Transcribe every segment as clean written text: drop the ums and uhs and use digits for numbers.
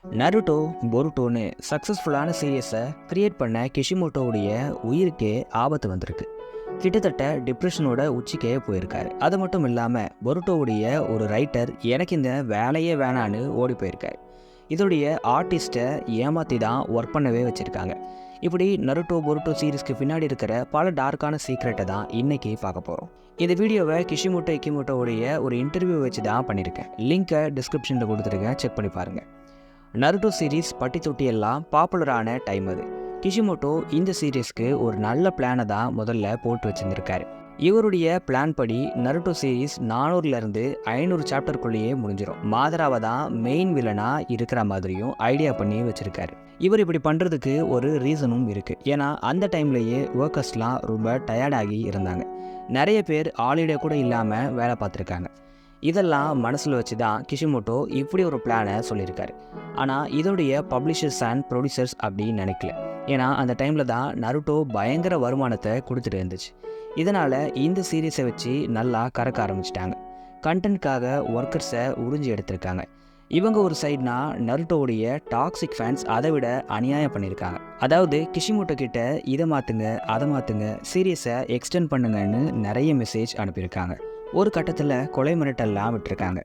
Naruto பொருட்டோன்னு சக்ஸஸ்ஃபுல்லான சீரியஸை create பண்ண கிஷிமோட்டோவுடைய உயிருக்கே ஆபத்து வந்திருக்கு. கிட்டத்தட்ட டிப்ரெஷனோட உச்சிக்கே போயிருக்காரு. அது மட்டும் இல்லாமல் பொருட்டோவுடைய ஒரு ரைட்டர் எனக்கு இந்த வேலையே வேணான்னு ஓடி போயிருக்காரு. இதோடைய ஆர்டிஸ்ட்டை ஏமாற்றி தான் ஒர்க் பண்ணவே வச்சுருக்காங்க. இப்படி நருட்டோ பொருட்டோ சீரீஸ்க்கு பின்னாடி இருக்கிற பல டார்க்கான சீக்ரெட்டை தான் இன்றைக்கி பார்க்க போகிறோம். இந்த வீடியோவை கிஷிமோட்டோ இக்கிமோட்டோவுடைய ஒரு இன்டர்வியூ வச்சு தான் பண்ணியிருக்கேன். லிங்க்கை டிஸ்கிரிப்ஷனில் கொடுத்துருக்கேன், செக் பண்ணி பாருங்கள். நருட்டோ சீரீஸ் பட்டி தொட்டி எல்லாம் பாப்புலரான டைம் அது. கிஷிமோட்டோ இந்த சீரீஸ்க்கு ஒரு நல்ல பிளானை தான் முதல்ல போட்டு வச்சுருந்துருக்காரு. இவருடைய பிளான் படி நருட்டோ சீரீஸ் 400லேருந்து 500 சாப்டருக்குள்ளேயே முடிஞ்சிடும். மாதராவை தான் மெயின் வில்லனாக இருக்கிற மாதிரியும் ஐடியா பண்ணி வச்சுருக்காரு. இவர் இப்படி பண்ணுறதுக்கு ஒரு ரீசனும் இருக்குது. ஏன்னா அந்த டைம்லேயே ஒர்க்கர்ஸ்லாம் ரொம்ப டயர்டாகி இருந்தாங்க. நிறைய பேர் ஹாலிடே கூட இல்லாமல் வேலை பார்த்துருக்காங்க. இதெல்லாம் மனசில் வச்சு தான் கிஷிமோட்டோ இப்படி ஒரு பிளானை சொல்லியிருக்காரு. ஆனால் இதோடைய பப்ளிஷர்ஸ் அண்ட் ப்ரொடியூசர்ஸ் அப்படின்னு நினைக்கல. ஏன்னா அந்த டைமில் தான் நருட்டோ பயங்கர வருமானத்தை கொடுத்துட்டு இருந்துச்சு. இதனால் இந்த சீரீஸை வச்சு நல்லா கறக்க ஆரம்பிச்சிட்டாங்க. கண்டென்ட்காக ஒர்க்கர்ஸை உறிஞ்சி எடுத்திருக்காங்க. இவங்க ஒரு சைட்னா நருட்டோவுடைய டாக்ஸிக் ஃபேன்ஸ் அதை விட அநியாயம் பண்ணியிருக்காங்க. அதாவது கிஷிமோட்டோ கிட்ட இதை மாற்றுங்க அதை மாற்றுங்க, சீரியஸை எக்ஸ்டெண்ட் பண்ணுங்கன்னு நிறைய மெசேஜ் அனுப்பியிருக்காங்க. ஒரு கட்டத்தில் கொலை மிரட்டெல்லாம் விட்டுருக்காங்க.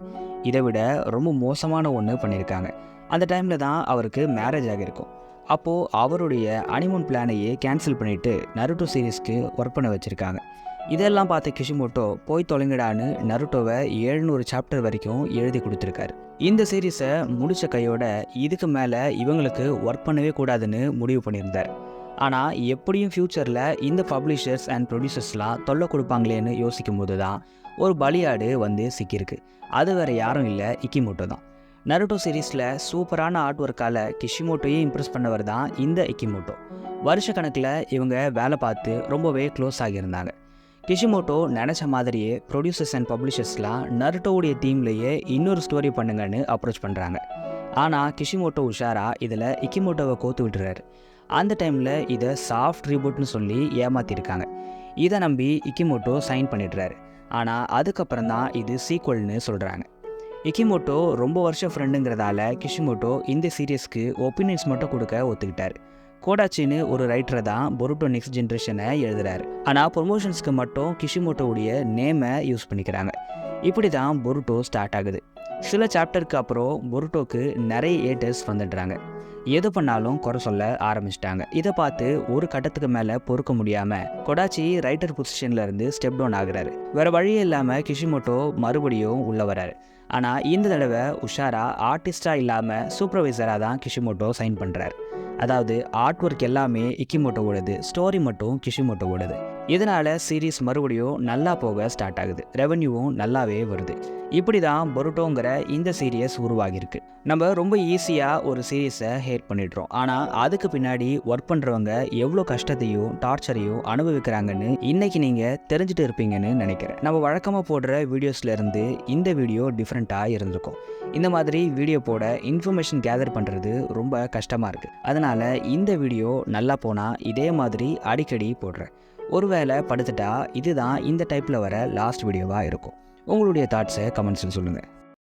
இதை விட ரொம்ப மோசமான ஒன்று பண்ணியிருக்காங்க. அந்த டைமில் தான் அவருக்கு மேரேஜ் ஆகியிருக்கும். அப்போது அவருடைய ஹனிமூன் பிளானையே கேன்சல் பண்ணிவிட்டு நருட்டோ சீரீஸ்க்கு ஒர்க் பண்ண வச்சுருக்காங்க. இதெல்லாம் பார்த்த கிஷிமோட்டோ போய் தொலைங்கடான்னு நருட்டோவை 700 சாப்டர் வரைக்கும் எழுதி கொடுத்துருக்காரு. இந்த சீரீஸை முடித்த கையோட இதுக்கு மேலே இவங்களுக்கு ஒர்க் பண்ணவே கூடாதுன்னு முடிவு பண்ணியிருந்தார். ஆனால் எப்படியும் ஃப்யூச்சரில் இந்த பப்ளிஷர்ஸ் அண்ட் ப்ரொடியூசர்ஸ்லாம் தொல்லை கொடுப்பாங்களேன்னு யோசிக்கும் போது தான் ஒரு பலியாடு வந்து சிக்கியிருக்கு. அது வேறு யாரும் இல்லை, இக்கிமோட்டோ தான். நருட்டோ சீரீஸில் சூப்பரான ஆர்ட் ஒர்க்கால் கிஷிமோட்டோயே இம்ப்ரெஸ் பண்ணவர் தான் இந்த இக்கிமோட்டோ. வருஷ கணக்கில் இவங்க வேலை பார்த்து ரொம்பவே க்ளோஸ் ஆகியிருந்தாங்க. கிஷிமோட்டோ நினச்ச மாதிரியே ப்ரொடியூசர்ஸ் அண்ட் பப்ளிஷர்ஸ்லாம் நருட்டோவுடைய டீம்லேயே இன்னொரு ஸ்டோரி பண்ணுங்கன்னு அப்ரோச் பண்ணுறாங்க. ஆனால் கிஷிமோட்டோ உஷாரா இதில் இக்கிமோட்டோவை கோத்து விட்டுறாரு. அந்த டைமில் இதை சாஃப்ட் ரீபூட்னு சொல்லி ஏமாற்றிருக்காங்க. இதை நம்பி இக்கிமோட்டோ சைன் பண்ணிடுறாரு. ஆனால் அதுக்கப்புறம் தான் இது சீக்வல்னு சொல்கிறாங்க. இக்கிமோட்டோ ரொம்ப வருஷம் ஃப்ரெண்டுங்கிறதால கிஷிமோட்டோ இந்த சீரியஸ்க்கு ஒப்பீனியன்ஸ் மட்டும் கொடுக்க ஒத்துக்கிட்டார். கோடாச்சின்னு ஒரு ரைட்டரை தான் பொருட்டோ நெக்ஸ்ட் ஜென்ரேஷனை எழுதுறாரு. ஆனால் ப்ரொமோஷன்ஸ்க்கு மட்டும் கிஷிமோட்டோவுடைய நேமை யூஸ் பண்ணிக்கிறாங்க. இப்படி தான் பொருட்டோ ஸ்டார்ட் ஆகுது. சில சாப்டருக்கு அப்புறம் பொருட்டோக்கு நிறைய ஏட்டர்ஸ் வந்துடுறாங்க. எது பண்ணாலும் குறை சொல்ல ஆரம்பிச்சிட்டாங்க. இதை பார்த்து ஒரு கட்டத்துக்கு மேலே பொறுக்க முடியாமல் கொடாச்சி ரைட்டர் பொசிஷனில் இருந்து ஸ்டெப் டவுன் ஆகுறாரு. வேறு வழியே இல்லாமல் கிஷிமோட்டோ மறுபடியும் உள்ளே வராரு. ஆனால் இந்த தடவை உஷாரா ஆர்டிஸ்டாக இல்லாமல் சூப்பர்வைசராக தான் கிஷிமோட்டோ சைன் பண்ணுறாரு. அதாவது ஆர்ட் ஒர்க் எல்லாமே இக்கிமோட்டோவோடது, ஸ்டோரி மட்டும் கிஷிமோட்டோவோடது. இதனால் சீரீஸ் மறுபடியும் நல்லா போக ஸ்டார்ட் ஆகுது. ரெவன்யூவும் நல்லாவே வருது. இப்படி தான் பொருட்டோங்கிற இந்த சீரியஸ் உருவாகியிருக்கு. நம்ம ரொம்ப ஈஸியாக ஒரு சீரீஸை ஹேட் பண்ணிடுறோம். ஆனால் அதுக்கு பின்னாடி ஒர்க் பண்ணுறவங்க எவ்வளோ கஷ்டத்தையும் டார்ச்சரையும் அனுபவிக்கிறாங்கன்னு இன்றைக்கி நீங்கள் தெரிஞ்சுட்டு இருப்பீங்கன்னு நினைக்கிறேன். நம்ம வழக்கமாக போடுற வீடியோஸ்லேருந்து இந்த வீடியோ டிஃப்ரெண்ட்டாக இருந்திருக்கும். இந்த மாதிரி வீடியோ போட இன்ஃபர்மேஷன் கேதர் பண்ணுறது ரொம்ப கஷ்டமாக இருக்குது. அதனால் இந்த வீடியோ நல்லா போனால் இதே மாதிரி அடிக்கடி போடுறேன். ஒருவேளை படுத்துட்டா இதுதான் இந்த டைப்பில் வர லாஸ்ட் வீடியோவாக இருக்கும். உங்களுடைய தாட்ஸை கமெண்ட்ஸில் சொல்லுங்கள்.